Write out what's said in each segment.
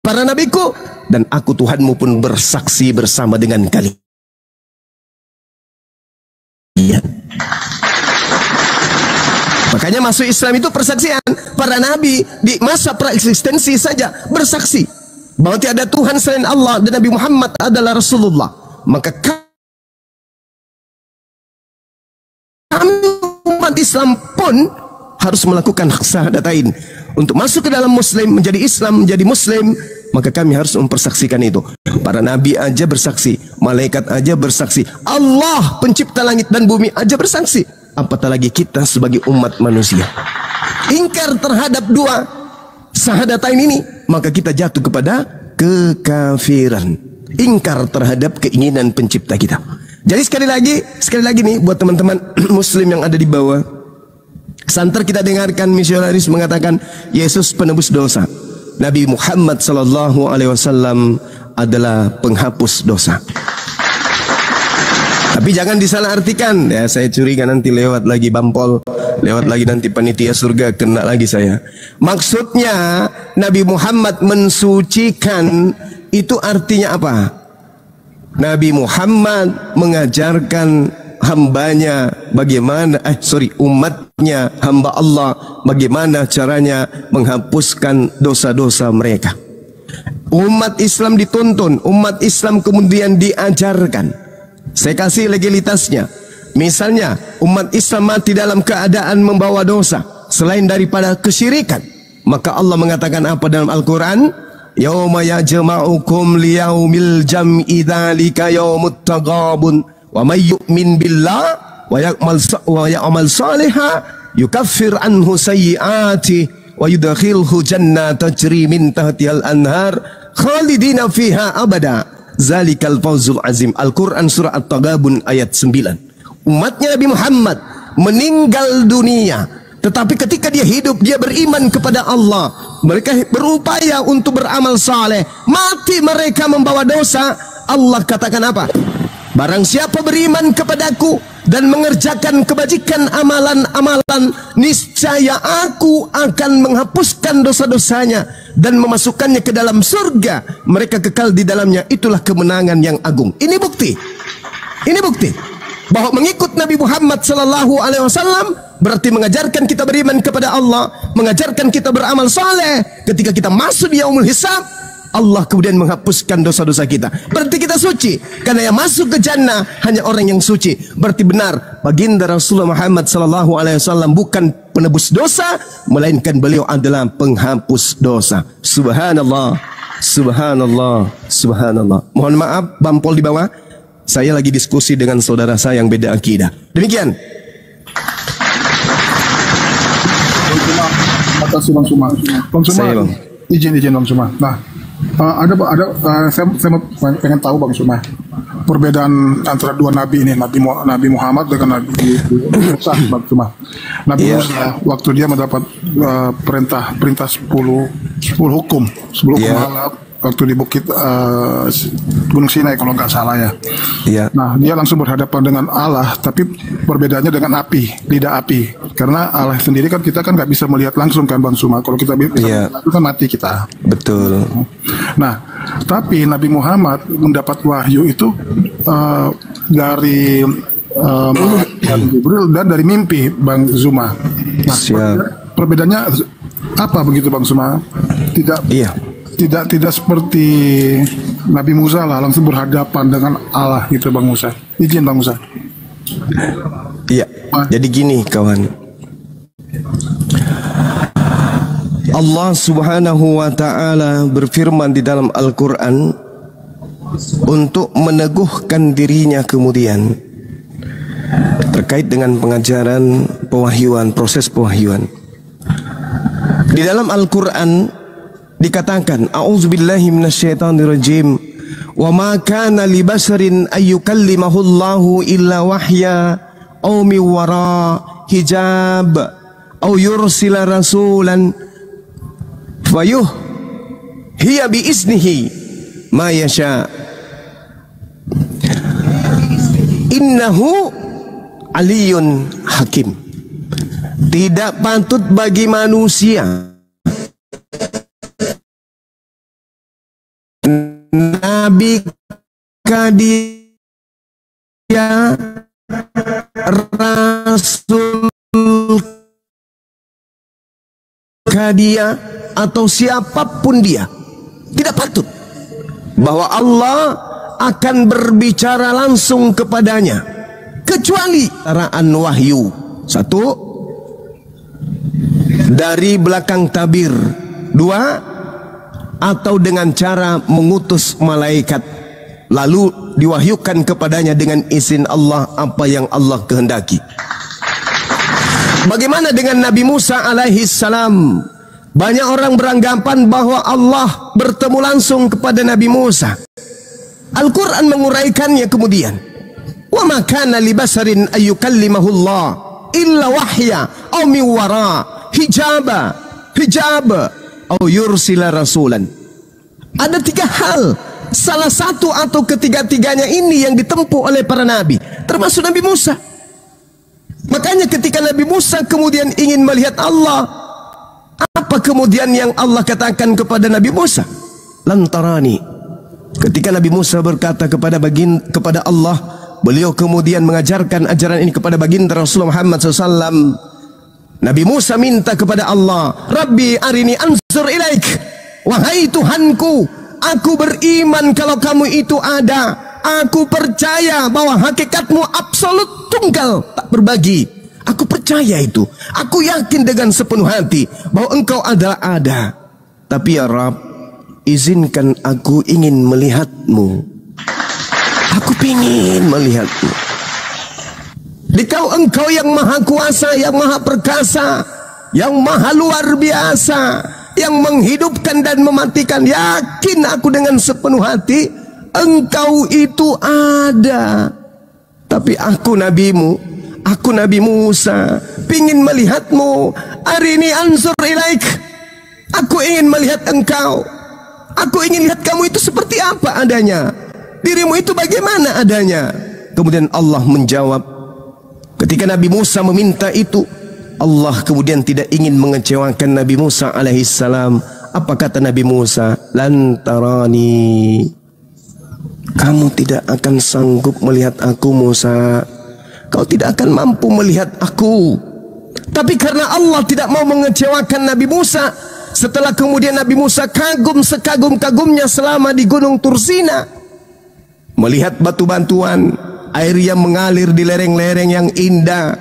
para nabiku, dan aku Tuhanmu pun bersaksi bersama dengan kalian. Makanya masuk Islam itu persaksian. Para nabi di masa praeksistensi saja bersaksi bahwa tiada Tuhan selain Allah dan Nabi Muhammad adalah Rasulullah. Maka kami umat Islam pun harus melakukan syahadatain. Untuk masuk ke dalam Muslim, menjadi Islam, menjadi Muslim, maka kami harus mempersaksikan itu. Para nabi aja bersaksi, malaikat aja bersaksi, Allah pencipta langit dan bumi aja bersaksi, apatah lagi kita sebagai umat manusia. Ingkar terhadap dua syahadatain ini, maka kita jatuh kepada kekafiran. Ingkar terhadap keinginan pencipta kita. Jadi sekali lagi nih buat teman-teman Muslim yang ada di bawah, santer kita dengarkan misionaris mengatakan Yesus penebus dosa, Nabi Muhammad sallallahu alaihi wasallam adalah penghapus dosa. Tapi jangan disalahartikan ya, saya curiga nanti lewat lagi Bampol, lewat lagi nanti panitia surga, kena lagi saya. Maksudnya Nabi Muhammad mensucikan itu artinya apa? Nabi Muhammad mengajarkan hambanya bagaimana, umatnya, hamba Allah, bagaimana caranya menghapuskan dosa-dosa mereka. Umat Islam dituntun, umat Islam kemudian diajarkan. Saya kasih legalitasnya. Misalnya umat Islam mati dalam keadaan membawa dosa selain daripada kesyirikan, maka Allah mengatakan apa dalam Al-Quran? Yauma yajma'ukum liyaumil jam'i dzalika yaumut taghabun wa may yu'min billah wa ya'mal salihan yukaffir anhu sayyi'ati wa yudkhilhu jannatin tajri min tahtihal anhar khalidina fiha abada zalikal fawzul azim. Al-Quran surah At-Taghabun ayat 9. Umatnya Nabi Muhammad meninggal dunia, tetapi ketika dia hidup, dia beriman kepada Allah. Mereka berupaya untuk beramal saleh. Mati mereka membawa dosa. Allah katakan apa? Barang siapa beriman kepadaku dan mengerjakan kebajikan amalan-amalan, niscaya aku akan menghapuskan dosa-dosanya dan memasukkannya ke dalam surga. Mereka kekal di dalamnya. Itulah kemenangan yang agung. Ini bukti. Ini bukti bahwa mengikut Nabi Muhammad sallallahu alaihi wasallam berarti mengajarkan kita beriman kepada Allah, mengajarkan kita beramal saleh. Ketika kita masuk di yaumul hisab, Allah kemudian menghapuskan dosa-dosa kita. Berarti kita suci, karena yang masuk ke jannah hanya orang yang suci. Berarti benar baginda Rasulullah Muhammad sallallahu alaihi wasallam bukan penebus dosa, melainkan beliau adalah penghapus dosa. Subhanallah, subhanallah, subhanallah. Mohon maaf Bampol di bawah, saya lagi diskusi dengan saudara saya yang beda akidah. Demikian. Atas Bang Suma. Bang Suma, izin Bang Suma. Nah, saya pengen tahu Bang Suma, perbedaan antara dua nabi ini, Nabi Muhammad dengan Nabi Musa, Bang Suma. Nabi Musa waktu dia mendapat perintah 10 hukum, 10 hukum halal waktu di bukit Gunung Sinai kalau nggak salah ya. Nah, dia langsung berhadapan dengan Allah, tapi perbedaannya dengan api, lidah api. Karena Allah sendiri kan kita kan nggak bisa melihat langsung kan Bang Suma. Kalau kita bisa melihat itu kan mati kita. Betul. Nah, tapi Nabi Muhammad mendapat wahyu itu dari Jibril dan dari mimpi Bang Zuma. Nah, perbedaannya apa begitu Bang Suma? Tidak seperti Nabi Musa lah langsung berhadapan dengan Allah gitu Bang Musa. Izin Bang Musa. Iya. Jadi gini kawan. Allah Subhanahu wa taala berfirman di dalam Al-Qur'an untuk meneguhkan dirinya kemudian terkait dengan pengajaran pewahyuan, proses pewahyuan. Di dalam Al-Qur'an dikatakan, a'udzubillahi minasyaitonirrajim, wa ma kana li basharin ayyukallimahu Allahu illa wahya aw min wara hijab aw yursila rasulan fayuh hiya bi iznihi ma yasha innahu aliyun hakim. Tidak patut bagi manusia Nabi dia, Rasul dia, atau siapapun dia, tidak patut bahwa Allah akan berbicara langsung kepadanya kecuali taraan wahyu. Satu, dari belakang tabir. Dua, atau dengan cara mengutus malaikat lalu diwahyukan kepadanya dengan izin Allah apa yang Allah kehendaki. Bagaimana dengan Nabi Musa alaihi salam? Banyak orang beranggapan bahwa Allah bertemu langsung kepada Nabi Musa. Al-Quran menguraikannya kemudian. Wa ma kana li basarin ayyukallimahullah illa wahya aw min wara hijaba aw yursila rasulan. Ada tiga hal. Salah satu atau ketiga-tiganya ini yang ditempuh oleh para nabi, termasuk Nabi Musa. Makanya ketika Nabi Musa kemudian ingin melihat Allah, apa kemudian yang Allah katakan kepada Nabi Musa? Lantarani. Ketika Nabi Musa berkata kepada Allah, beliau kemudian mengajarkan ajaran ini kepada baginda Rasulullah Muhammad SAW. Nabi Musa minta kepada Allah, Rabbi arini ansur ilaik. Wahai Tuhanku, aku beriman kalau kamu itu ada. Aku percaya bahwa hakikatmu absolut, tunggal, tak berbagi. Aku percaya itu. Aku yakin dengan sepenuh hati bahwa engkau adalah ada. Tapi ya Rabb, izinkan aku ingin melihatmu. Aku ingin melihatmu. Dikau engkau yang maha kuasa, yang maha perkasa, yang maha luar biasa, yang menghidupkan dan mematikan. Yakin aku dengan sepenuh hati engkau itu ada. Tapi aku nabimu, aku Nabi Musa, pingin melihatmu. Arini ansur ilaik. Aku ingin melihat engkau. Aku ingin lihat kamu itu seperti apa adanya. Dirimu itu bagaimana adanya. Kemudian Allah menjawab. Ketika Nabi Musa meminta itu, Allah kemudian tidak ingin mengecewakan Nabi Musa alaihissalam. Apa kata Nabi Musa? Lantarani. Kamu tidak akan sanggup melihat aku Musa. Kau tidak akan mampu melihat aku. Tapi karena Allah tidak mau mengecewakan Nabi Musa, setelah kemudian Nabi Musa kagum sekagum-kagumnya selama di Gunung Tursina, melihat batu-batuan, air yang mengalir di lereng-lereng yang indah,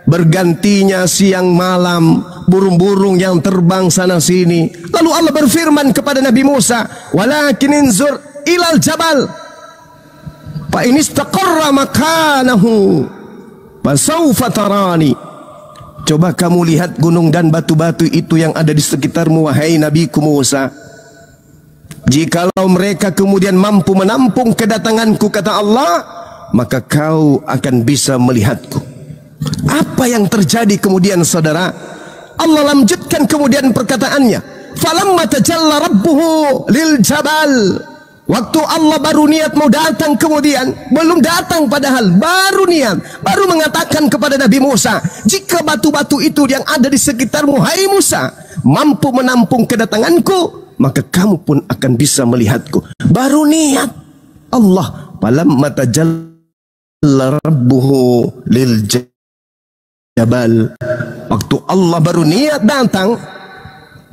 bergantinya siang malam, burung-burung yang terbang sana sini. Lalu Allah berfirman kepada Nabi Musa, walakin inzur ilal jabal fa in istaqarra makanahu fasawfa tarani. Coba kamu lihat gunung dan batu-batu itu yang ada di sekitarmu, wahai Nabiku Musa. Jikalau mereka kemudian mampu menampung kedatanganku, kata Allah, maka kau akan bisa melihatku. Apa yang terjadi kemudian, saudara? Allah lanjutkan kemudian perkataannya, falamma tajalla rabbuhu lil jabal. Waktu Allah baru niat mau datang, kemudian belum datang padahal baru niat, baru mengatakan kepada Nabi Musa, jika batu-batu itu yang ada di sekitarmu, hai Musa, mampu menampung kedatanganku, maka kamu pun akan bisa melihatku. Baru niat Allah, falamma tajalla rabbuhu lil jabal. Waktu Allah baru niat datang,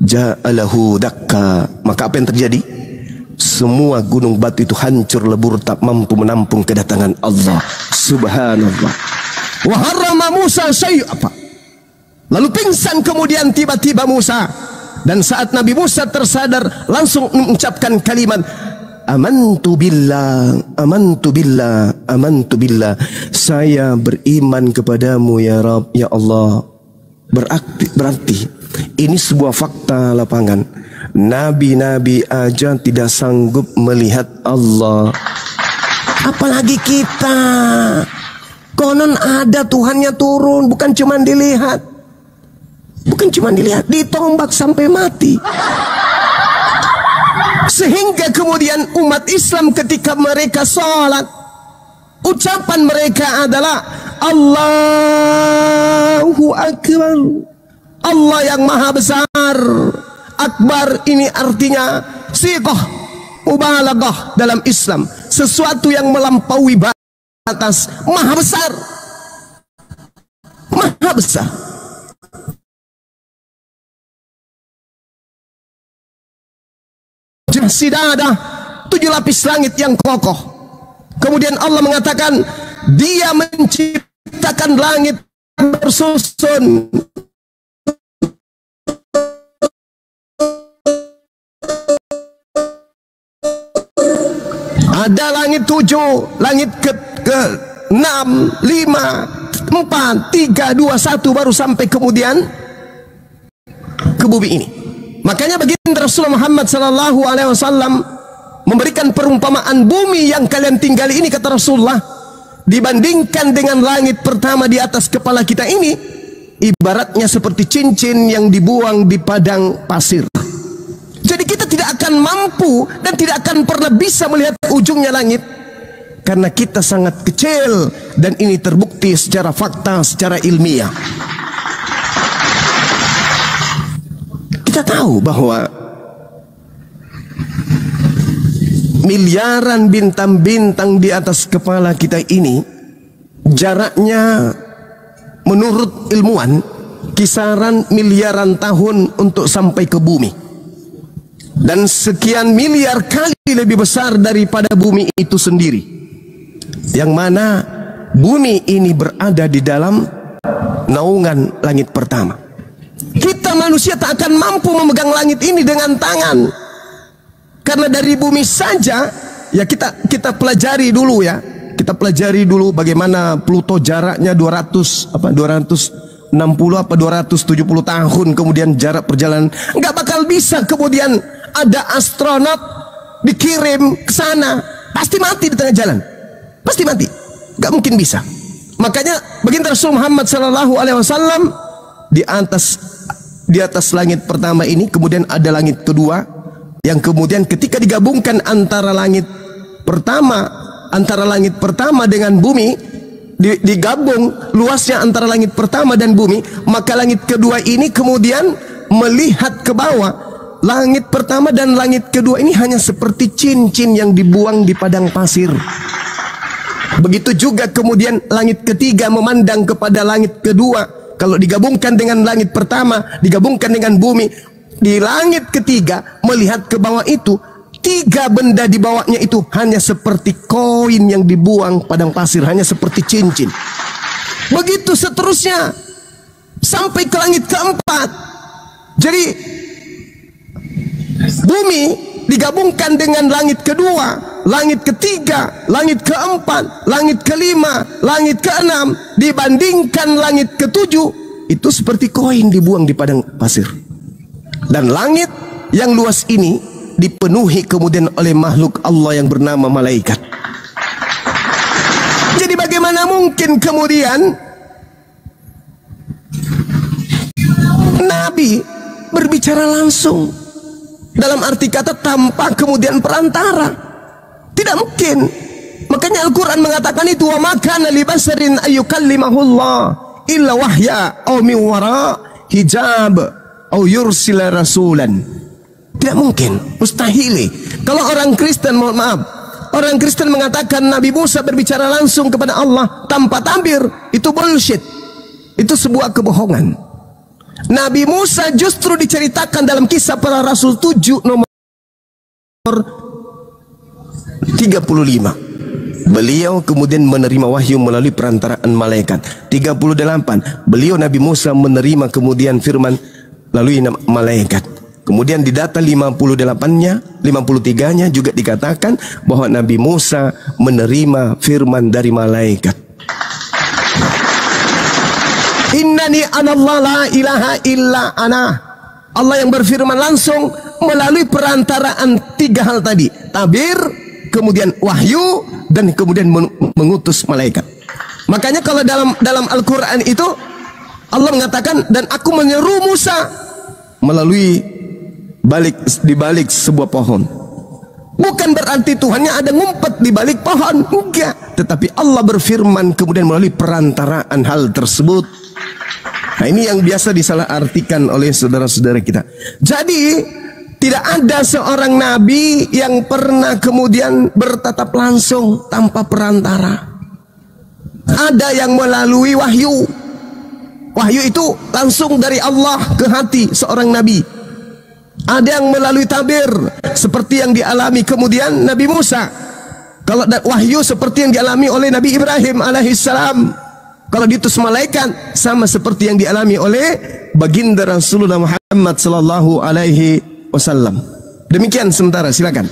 ja'alahu dakka. Maka apa yang terjadi? Semua gunung batu itu hancur lebur, tak mampu menampung kedatangan Allah. Subhanallah. Wa harrama Musa syai'a. Lalu pingsan kemudian tiba-tiba Musa. Dan saat Nabi Musa tersadar, langsung mengucapkan kalimat, amantu billah, amantu billah, amantu billah. Saya beriman kepadamu ya Rabb, ya Allah. Berarti ini sebuah fakta lapangan. Nabi-nabi aja tidak sanggup melihat Allah, apalagi kita. Konon ada Tuhannya turun, bukan cuma dilihat, bukan cuma dilihat, ditombak sampai mati. Sehingga kemudian umat Islam ketika mereka sholat, ucapan mereka adalah Allahu Akbar. Allah yang maha besar. Akbar ini artinya siqah mubalaghah dalam Islam, sesuatu yang melampaui batas, maha besar. Maha besar. Sidadah, 7 lapis langit yang kokoh. Kemudian Allah mengatakan, Dia menciptakan langit bersusun. Ada langit 7, langit ke 6, 5, 4, 3, 2, 1 baru sampai kemudian ke bumi ini. Makanya baginda Rasulullah Muhammad sallallahu alaihi wasallam memberikan perumpamaan bumi yang kalian tinggali ini, kata Rasulullah, dibandingkan dengan langit pertama di atas kepala kita ini, ibaratnya seperti cincin yang dibuang di padang pasir. Jadi kita tidak akan mampu dan tidak akan pernah bisa melihat ujungnya langit, karena kita sangat kecil, dan ini terbukti secara fakta, secara ilmiah. Kita tahu bahwa miliaran bintang-bintang di atas kepala kita ini jaraknya menurut ilmuwan kisaran miliaran tahun untuk sampai ke bumi, dan sekian miliar kali lebih besar daripada bumi itu sendiri, yang mana bumi ini berada di dalam naungan langit pertama. Kita manusia tak akan mampu memegang langit ini dengan tangan, karena dari bumi saja ya kita pelajari dulu ya. Kita pelajari dulu bagaimana Pluto jaraknya 260 apa 270 tahun, kemudian jarak perjalanan. Nggak bakal bisa kemudian ada astronot dikirim ke sana, pasti mati di tengah jalan. Pasti mati. Nggak mungkin bisa. Makanya baginda Rasul Muhammad sallallahu alaihi wasallam di atas langit pertama ini, kemudian ada langit kedua, yang kemudian ketika digabungkan antara langit pertama dengan bumi, digabung luasnya antara langit pertama dan bumi, maka langit kedua ini kemudian melihat ke bawah. Langit pertama dan langit kedua ini hanya seperti cincin yang dibuang di padang pasir. Begitu juga kemudian langit ketiga memandang kepada langit kedua. Kalau digabungkan dengan langit pertama, digabungkan dengan bumi, di langit ketiga melihat ke bawah itu, 3 benda di bawahnya itu hanya seperti koin yang dibuang padang pasir, hanya seperti cincin. Begitu seterusnya sampai ke langit keempat. Jadi bumi digabungkan dengan langit kedua, langit ketiga, langit keempat, langit kelima, langit keenam, dibandingkan langit ketujuh, itu seperti koin dibuang di padang pasir. Dan langit yang luas ini dipenuhi kemudian oleh makhluk Allah yang bernama malaikat. Jadi bagaimana mungkin kemudian Nabi berbicara langsung, dalam arti kata tanpa kemudian perantara? Tidak mungkin. Makanya Al-Quran mengatakan itu, wa ma kana li basarin ayyukallimahullah illa wahya aw min wara hijab aw yursila rasulan. Tidak mungkin, mustahil. Kalau orang Kristen, mohon maaf, orang Kristen mengatakan Nabi Musa berbicara langsung kepada Allah tanpa tabir, itu bullshit. Itu sebuah kebohongan. Nabi Musa justru diceritakan dalam Kisah Para Rasul 7 nomor 35. Beliau kemudian menerima wahyu melalui perantaraan malaikat. 38. Beliau Nabi Musa menerima kemudian firman melalui malaikat. Kemudian di data 58-nya, 53-nya juga dikatakan bahwa Nabi Musa menerima firman dari malaikat. Innani anallah la ilaha illa ana. Allah yang berfirman langsung melalui perantaraan 3 hal tadi. Tabir, kemudian wahyu, dan kemudian mengutus malaikat. Makanya kalau dalam Al-Quran itu Allah mengatakan, dan aku menyeru Musa melalui di balik sebuah pohon. Bukan berarti Tuhannya ada ngumpet di balik pohon, enggak. Tetapi Allah berfirman kemudian melalui perantaraan hal tersebut. Nah, ini yang biasa disalahartikan oleh saudara-saudara kita. Jadi Tidak ada seorang nabi yang pernah kemudian bertatap langsung tanpa perantara. Ada yang melalui wahyu. Wahyu itu langsung dari Allah ke hati seorang nabi. Ada yang melalui tabir seperti yang dialami kemudian Nabi Musa. Kalau wahyu seperti yang dialami oleh Nabi Ibrahim alaihissalam. Kalau diutus malaikat sama seperti yang dialami oleh baginda Rasulullah Muhammad sallallahu alaihi wasallam. Demikian sementara, silakan.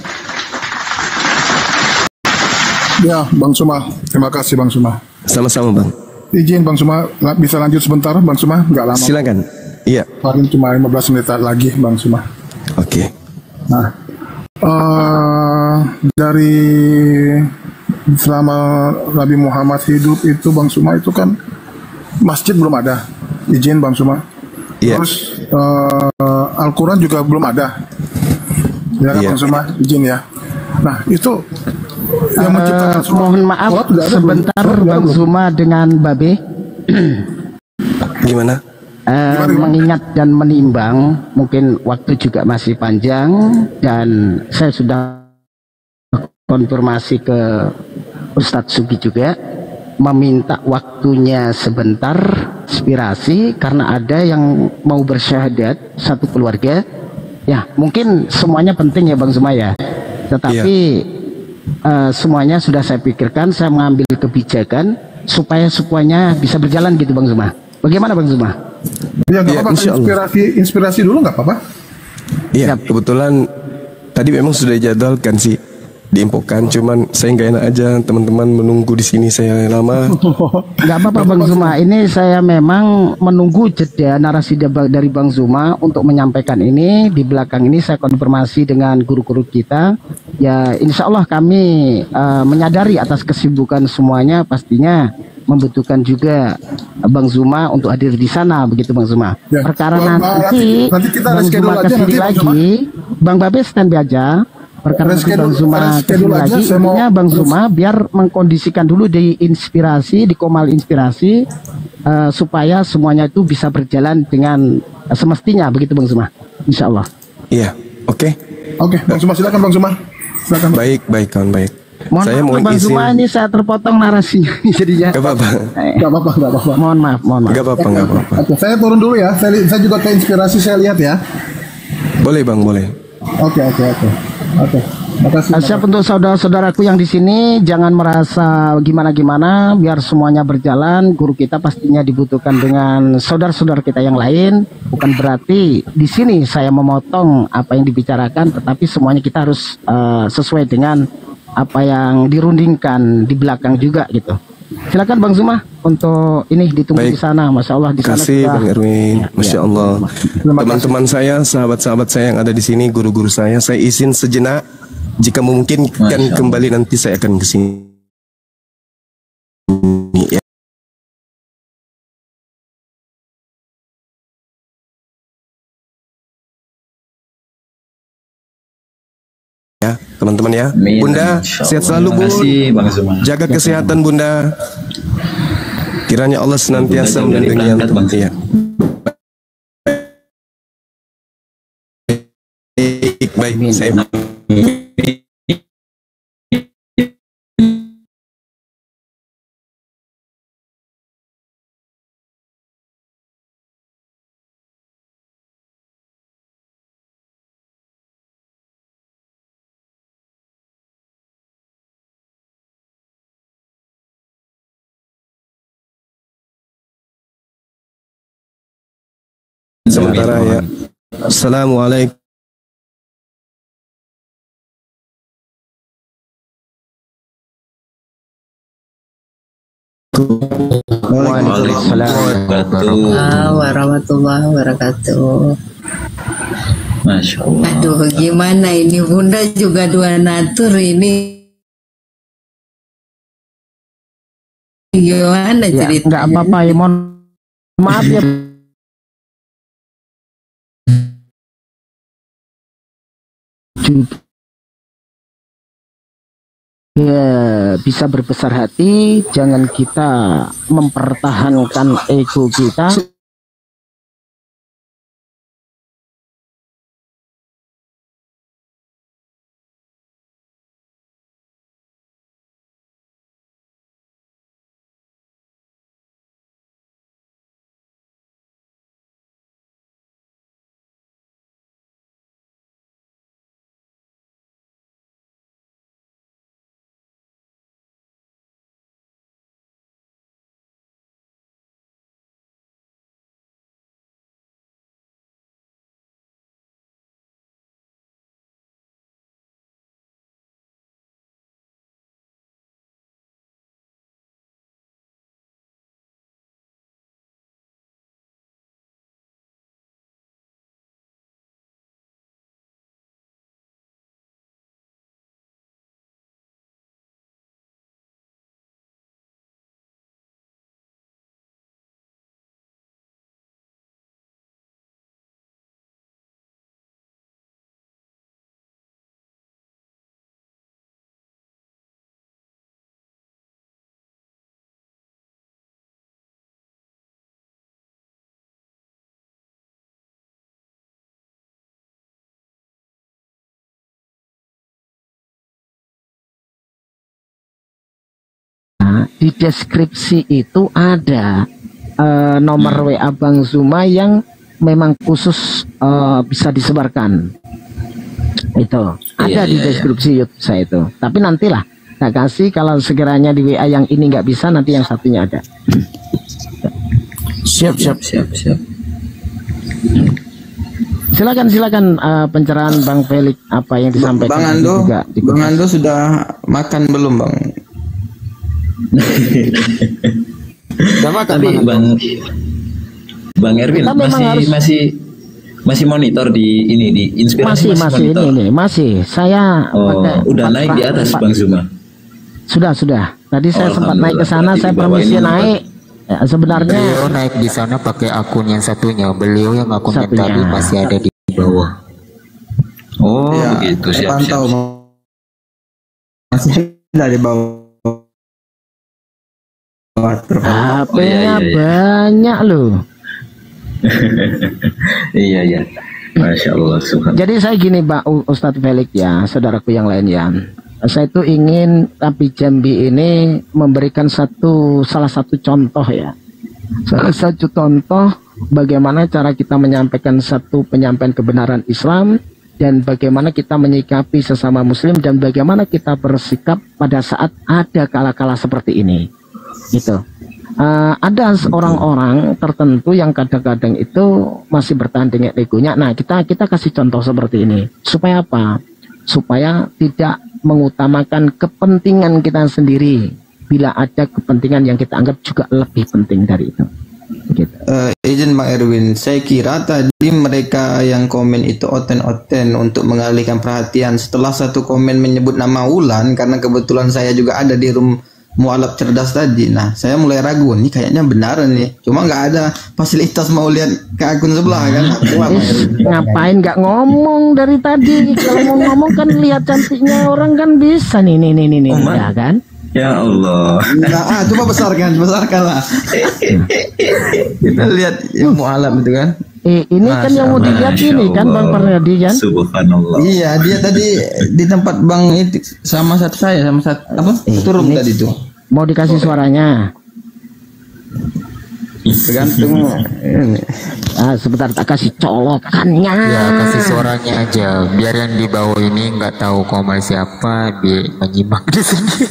Ya, Bang Suma. Terima kasih Bang Suma. Sama-sama, Bang. Izin Bang Suma, bisa lanjut sebentar Bang Suma? Nggak lama. Silakan. Iya. Paling cuma 15 menit lagi Bang Suma. Oke. Nah, dari selama Nabi Muhammad hidup itu Bang Suma itu kan masjid belum ada. Izin Bang Suma. Iya. Terus Al-Quran juga belum ada. Ya kan, Iya. Bang Suma, izin ya. Nah, itu yang menciptakan mohon maaf sebentar Bang Zuma dengan Babe. Gimana? Mengingat dan menimbang, mungkin waktu juga masih panjang dan saya sudah konfirmasi ke Ustadz Sugi juga meminta waktunya sebentar inspirasi karena ada yang mau bersyahadat satu keluarga. Ya, mungkin semuanya penting ya Bang Zuma ya. Tetapi semuanya sudah saya pikirkan, saya mengambil kebijakan supaya semuanya bisa berjalan gitu Bang Zuma. Bagaimana Bang Zuma? Ya nggak apa-apa, inspirasi dulu nggak apa-apa. Iya, kebetulan tadi memang sudah jadwalkan sih, diinfokan, cuman saya nggak enak aja teman-teman menunggu di sini saya lama. Nggak apa-apa Bang Zuma, ini saya memang menunggu jeda narasi dari Bang Zuma untuk menyampaikan ini. Di belakang ini saya konfirmasi dengan guru-guru kita. Ya insya Allah kami menyadari atas kesibukan semuanya, pastinya membutuhkan juga Bang Zuma untuk hadir di sana, begitu Bang Zuma. Ya. Perkara nanti kita Bang Zuma kesini lagi, Bang Babe standby aja. Perkara Bang Zuma kesini lagi, intinya Bang Zuma biar mengkondisikan dulu di inspirasi, di Komal Inspirasi, supaya semuanya itu bisa berjalan dengan semestinya, begitu Bang Zuma. Insya Allah. Iya, oke. Oke, Bang Zuma silakan Bang Zuma. Silakan. Baik, kawan baik. Mohon saya maaf, mau Bang izin. Zuma, ini saya terpotong narasinya jadinya. Gak apa-apa. Gak apa-apa. Mohon maaf. Gak apa-apa. Oke, saya turun dulu ya. Saya juga ke inspirasi, saya lihat ya. Boleh Bang, boleh. Oke. Makasih. Siap untuk saudara-saudaraku yang di sini, jangan merasa gimana-gimana, biar semuanya berjalan. Guru kita pastinya dibutuhkan dengan saudara-saudara kita yang lain. Bukan berarti di sini saya memotong apa yang dibicarakan, tetapi semuanya kita harus sesuai dengan apa yang dirundingkan di belakang juga gitu. Silakan Bang Zuma untuk ini ditunggu di sana. Masya Allah di sana. Terima kasih Bang Erwin. Masya Allah. Teman-teman saya, sahabat-sahabat saya yang ada di sini, guru-guru saya izin sejenak. Jika memungkinkan kembali nanti saya akan ke sini. Ya. Ya, teman-teman ya. Bunda, sehat selalu Bu. Jaga kesehatan Bunda. Kiranya Allah senantiasa melindungi yang ya. Baik, saya sementara ya. Assalamualaikum. Waalaikumsalam warahmatullahi wabarakatuh. Masya Allah. Aduh, gimana ini Bunda juga dua natur ini. Gimana ya, ceritanya? nggak apa-apa ya, mohon maaf ya. Ya, bisa berbesar hati, jangan kita mempertahankan ego kita. di deskripsi itu ada nomor WA Bang Zuma yang memang khusus bisa disebarkan. Itu ada di deskripsi YouTube saya itu. Tapi nantilah tak kasih, kalau segiranya di WA yang ini nggak bisa, nanti yang satunya ada. Siap. Silakan pencerahan Bang Felix apa yang disampaikan. Bang Ando sudah makan belum, Bang? Sudah makan, Bang Erwin masih monitor di ini, di Inspirasi masih saya udah naik di atas Bang Zuma. Sudah. Tadi saya sempat naik ke sana, saya permisi naik. Ya, sebenarnya beliau naik di sana pakai akun yang satunya. Beliau yang akun yang tadi masih ada di bawah. Oh, ya, begitu. Siap. Masih ada di bawah. HP-nya banyak loh. Iya. Masya Allah. Jadi saya gini, Pak Ustadz Felix ya, saudaraku yang lain ya. Saya itu ingin Nabi Jambi ini memberikan salah satu contoh ya. Salah satu contoh bagaimana cara kita menyampaikan satu penyampaian kebenaran Islam, dan bagaimana kita menyikapi sesama muslim, dan bagaimana kita bersikap pada saat ada kala-kala seperti ini. Gitu. Ada orang-orang tertentu yang kadang-kadang itu masih bertahan dengan egonya. Nah, kita kasih contoh seperti ini. Supaya apa? Supaya tidak mengutamakan kepentingan kita sendiri bila ada kepentingan yang kita anggap juga lebih penting dari itu. Gitu. Izin Bang Erwin, saya kira tadi mereka yang komen itu oten-oten untuk mengalihkan perhatian setelah satu komen menyebut nama Ulan, karena kebetulan saya juga ada di room mualaf cerdas tadi. Nah, saya mulai ragu nih, kayaknya benar nih. Cuma nggak ada fasilitas mau lihat ke akun sebelah kan. Ngapain nggak ngomong dari tadi? Kalau mau ngomong kan lihat cantiknya orang kan bisa nih ya kan? Ya Allah. Nah, coba besarkanlah. Kita lihat mualaf itu kan. Ini Masya kan yang mau dilihat ini kan Bang Parnadi kan? Subhanallah. Iya, dia tadi di tempat Bang itu sama saya turun tadi tuh. Mau dikasih suaranya? Tergantung. Sebentar tak kasih colokannya. Ya, kasih suaranya aja. Biar yang di bawah ini nggak tahu komen siapa, dia menyimak di sini.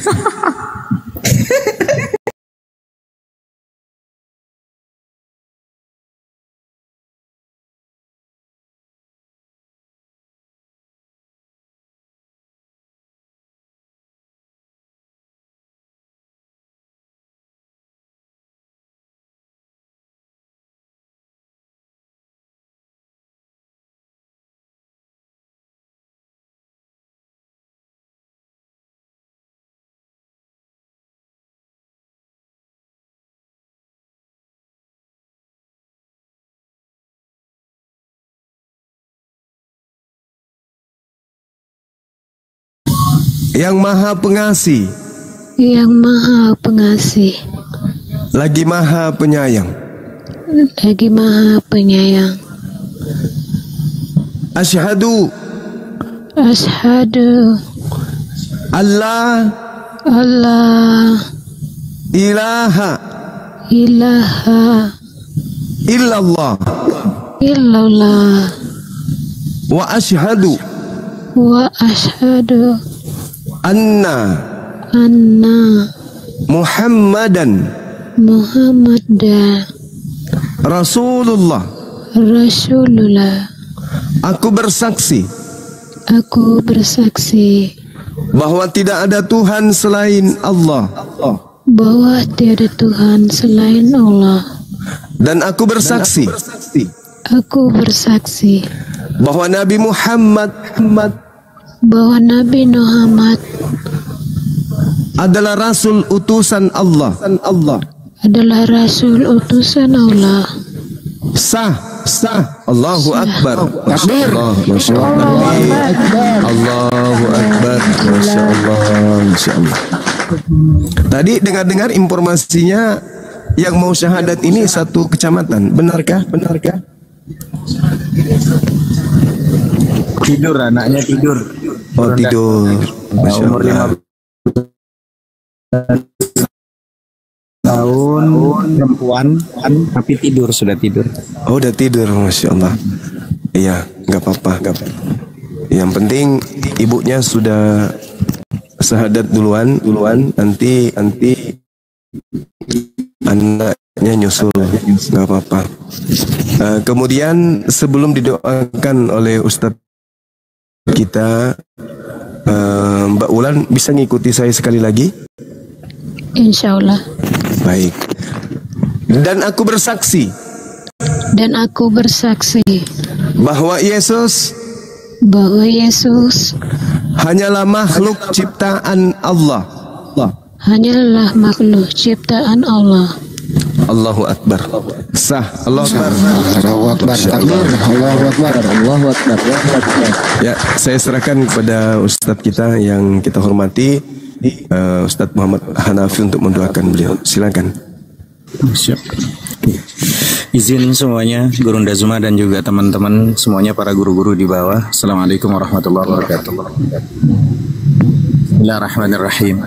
Yang Maha Pengasih, yang Maha Pengasih, lagi Maha Penyayang, lagi Maha Penyayang. Asyhadu Allah ilaha illallah wa asyhadu anna Muhammadan Rasulullah. Aku bersaksi bahwa tidak ada Tuhan selain Allah. Dan aku bersaksi bahwa Nabi Muhammad adalah Rasul utusan Allah. Sah. Allahu Akbar. Masya Allah. Allahu Akbar. Masya Allah. Tadi dengar informasinya yang mau syahadat ini satu kecamatan. Benarkah? Tidur anaknya tidur. Oh, tidur. Masya Allah. tahun, perempuan, tapi sudah tidur. Oh, udah tidur, Masya Allah. Iya, nggak apa-apa. Yang penting ibunya sudah syahadat duluan, nanti anaknya nyusul, nggak apa-apa. Kemudian sebelum didoakan oleh Ustadz kita, Mbak Ulan bisa ngikuti saya sekali lagi? Insya Allah. Baik. Dan aku bersaksi bahwa Yesus hanyalah makhluk ciptaan Allah. Allahu Akbar. Sah. Allahu Akbar. Allahu Akbar. Ya, saya serahkan kepada Ustadz kita yang kita hormati, Ustadz Muhammad Hanafi, untuk mendoakan beliau. Silakan. Siap. Izin semuanya, Guru Ndazuma dan juga teman-teman semuanya, para guru-guru di bawah. Assalamualaikum warahmatullahi wabarakatuh. Bismillahirrahmanirrahim.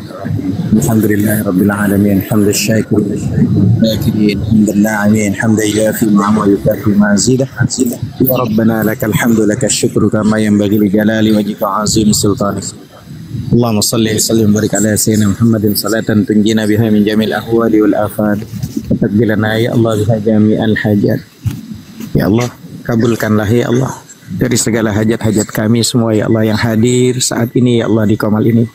Alhamdulillahirabbil alamin, hamdan syakirin, hamdan na'imin, hamdan yafi ni'ama wa yukafi mazidah. Ya Rabbana lakal hamdu lakal syukru kama yanbaghi li jalali wajhika azim sultanik. Allahumma salli wa sallim wa barik ala sayyidina Muhammadin salatan tunjina biha min jamil ahwali wal afat. Takbilana ya Allah biha jami'al hajat. Ya Allah, kabulkanlah ya Allah dari segala hajat-hajat kami semua ya Allah yang hadir saat ini ya Allah di Qamal ini.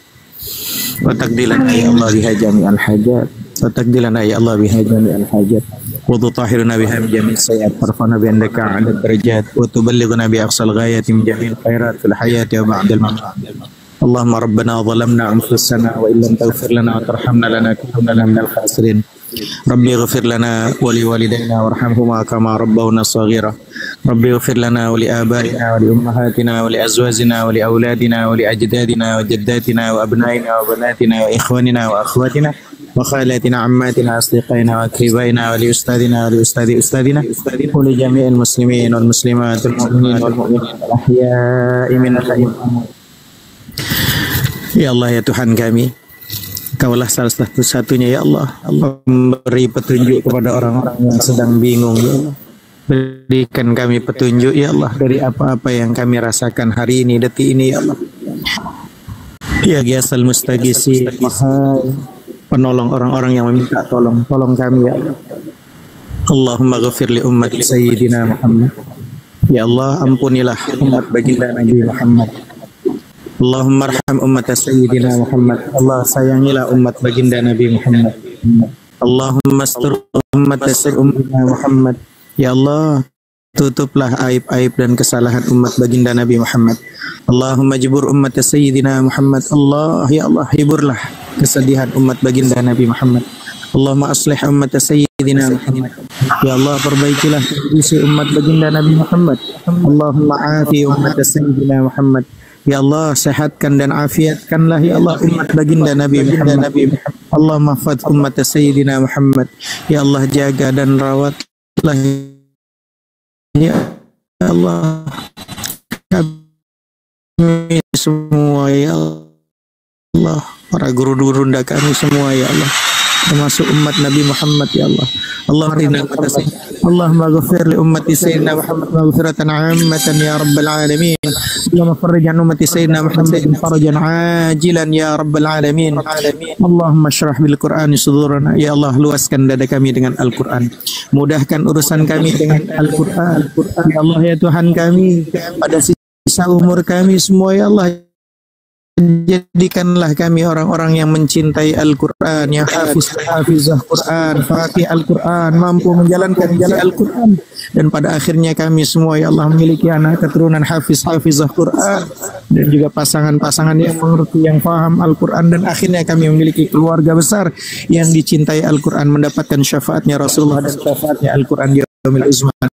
Wa takdilana ya Allah biha jami'al hajat. Wa takdilana ya Allah biha jami'al hajat. Wa tutahhiruna biha min jami'is sayyi'at, tarfa'na bi andaka 'ala darajat, wa tuballighuna bi aqsal ghayati min jami'il khairat fil hayati wa ba'dal mamat. Allahumma rabbana zalamna anfusana wa illam taghfir lana wa tarhamna lanakunanna minal khasirin. Rabbi ighfir lana wa li walidayna warhamhuma kama rabbawna shaghira. Rabbi ighfir lana wa li abaina wa li ummahatina wa li azwajina wa li auladina wa li ajdadina wa jaddatina wa abnaina wa banatina wa ikhwanina wa akhwatina wa khalatina ammatina asdiqaina wa akribaina wa li ustadina wa li ustadi ustadina wa li jami'il muslimin wal muslimat wal mu'minin wal mu'minat al ahya'i minal amwat. Ya Allah ya Tuhan kami, Kaulah salah satu-satunya ya Allah. Allah memberi petunjuk kepada orang-orang yang sedang bingung ya Allah. Berikan kami petunjuk ya Allah dari apa-apa yang kami rasakan hari ini, detik ini ya Allah. Ya Ghiyasal Mustagisi, Maha penolong orang-orang yang meminta tolong kami ya Allah. Allahumma ghafir li ummati Sayyidina Muhammad. Ya Allah, ampunilah umat baginda Nabi Muhammad. Allahumma arham umat Sayyidina Muhammad. Allah sayangilah umat baginda Nabi Muhammad. Allahumma astur umat Sayyidina Muhammad. Ya Allah, tutuplah aib-aib dan kesalahan umat baginda Nabi Muhammad. Allahumma jibur umat Sayyidina Muhammad. Allah, ya Allah, hiburlah kesedihan umat baginda Nabi Muhammad. Allahumma aslih umat Sayyidina Muhammad. Ya Allah, perbaikilah kondisi umat baginda Nabi Muhammad. Allahumma afi umat Sayyidina Muhammad. Ya Allah, sehatkan dan afiatkanlah ya Allah umat baginda Nabi Muhammad. Allah mahfaz umat Sayyidina Muhammad. Ya Allah, jaga dan rawatlah ya Allah kami semua ya Allah, para guru-guru kami semua ya Allah, termasuk umat Nabi Muhammad ya Allah. Allahumma ghafir li ummati Sayyidina Muhammad maghfiratan 'ammatan ya rabbal alamin. Allahumma farrij 'an ummati Sayyidina Muhammad farajan 'ajilan ya rabbal alamin. Allahumma syrah bil Qur'ani sudurana. Ya Allah, luaskan dada kami dengan Al-Qur'an. Mudahkan urusan kami dengan Al-Qur'an. Ya Allah ya Tuhan kami, pada sisa umur kami semua ya Allah, jadikanlah kami orang-orang yang mencintai Al-Quran, yang hafizah Quran, faqih Al-Quran, mampu menjalankan jalan Al-Quran, dan pada akhirnya kami semua ya Allah memiliki anak keturunan hafizah Quran, dan juga pasangan-pasangan yang mengerti, yang paham Al-Quran, dan akhirnya kami memiliki keluarga besar yang dicintai Al-Quran, mendapatkan syafaatnya Rasulullah dan syafaatnya Al-Quran di yaumil uzman.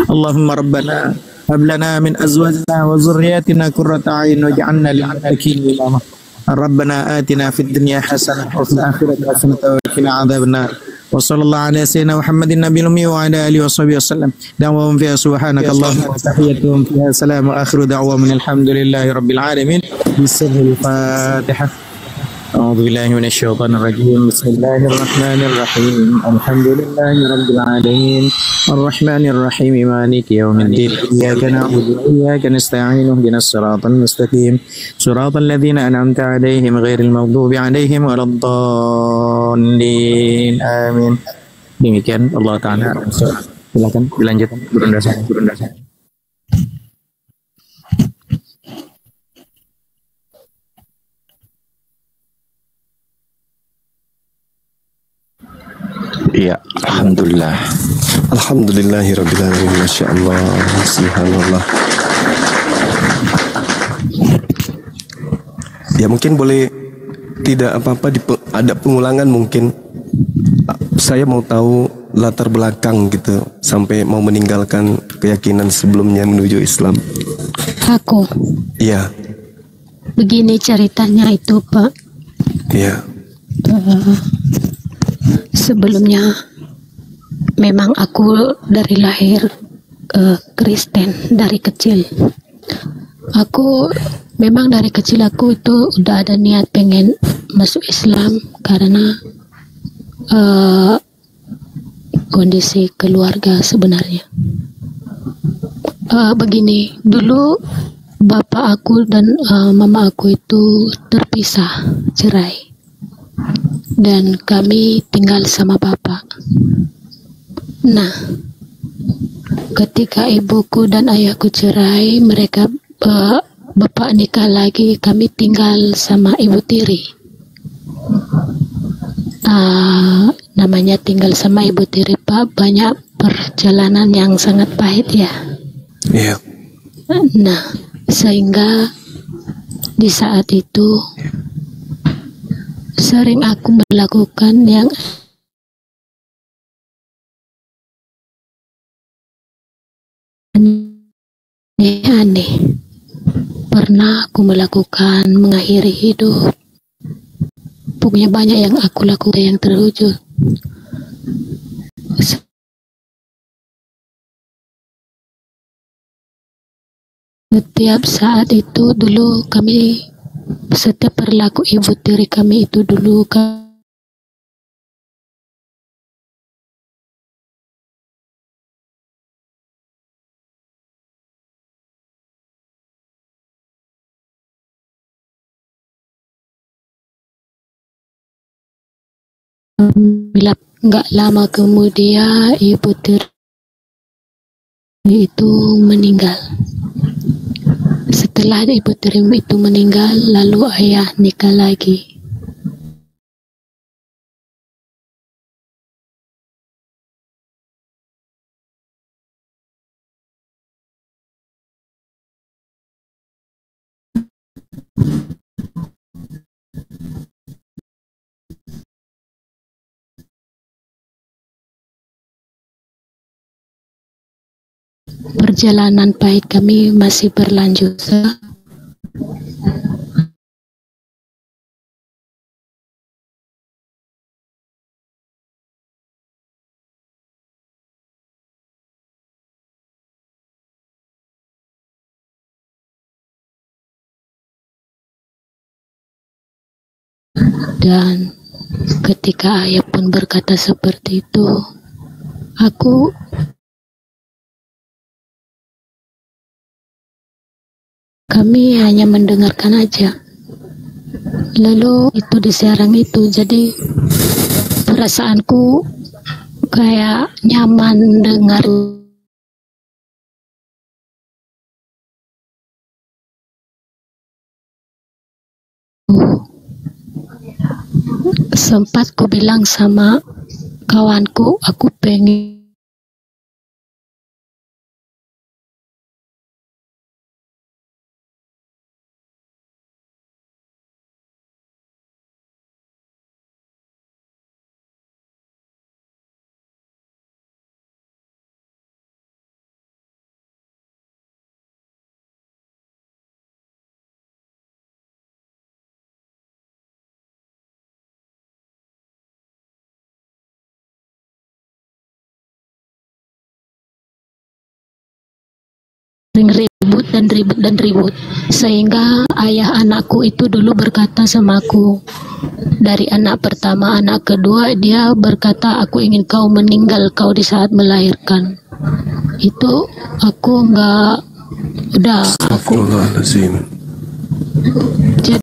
Allahumma rabbana hab lana min azwajina wa dzurriyyatina qurrata a'yun waj'alna lil muttaqina imama. Rabbana atina fid dunya hasanah wa fil akhirati hasanah wa qina adzabannar. Wa sallallahu ala sayyidina Muhammadin nabiyil ummi wa ala alihi washabihi wasallam. Da'wahum fiha subhanakallahumma wa tahiyyatuhum fiha salam wa akhiru da'wahum alhamdulillahi rabbil alamin. Bismillahil Fatihah. أعوذ بالله من الشيطان الرجيم بسم الله الرحمن الرحيم الحمد لله رب العالمين الرحمن الرحيم مالك يوم الدين إياك نعبد وإياك نستعين اهدنا الصراط المستقيم صراط الذين أنعمت عليهم غير المغضوب عليهم ولا الضالين آمين. Demikian Allah Ta'ala. Silakan dilanjutkan Bunda saya. Iya, alhamdulillah. Alhamdulillahirabbil alamin. Masyaallah, subhanallah. Ya mungkin boleh tidak apa-apa ada pengulangan mungkin. Saya mau tahu latar belakang gitu sampai mau meninggalkan keyakinan sebelumnya menuju Islam. Aku. Iya. Begini ceritanya itu, Pak. Iya. Sebelumnya memang aku dari lahir Kristen dari kecil. Aku memang dari kecil aku itu udah ada niat pengen masuk Islam karena kondisi keluarga sebenarnya. Begini, dulu bapak aku dan mama aku itu terpisah, cerai. Dan kami tinggal sama bapak. Nah, ketika ibuku dan ayahku cerai, mereka bapak nikah lagi, kami tinggal sama ibu tiri. Namanya tinggal sama ibu tiri, Pak, banyak perjalanan yang sangat pahit ya. Iya. Nah, sehingga di saat itu sering aku melakukan yang aneh-aneh. Pernah aku melakukan mengakhiri hidup. Pokoknya banyak yang aku lakukan yang terwujud. Setiap saat itu dulu kami, setiap perilaku ibu tiri kami itu dulu bila nggak lama kemudian ibu tiri itu meninggal. Setelah ibu tiri itu meninggal, lalu ayah nikah lagi. Perjalanan pahit kami masih berlanjut. Dan ketika ayah pun berkata seperti itu, aku kami hanya mendengarkan aja. Lalu itu disiarang itu, jadi perasaanku kayak nyaman dengar. Sempat ku bilang sama kawanku, aku pengen ribut dan ribut. Sehingga ayah anakku itu dulu berkata sama aku, dari anak pertama, anak kedua, dia berkata, aku ingin kau meninggal kau di saat melahirkan. Itu aku enggak, udah aku. Astagfirullahaladzim. Jadi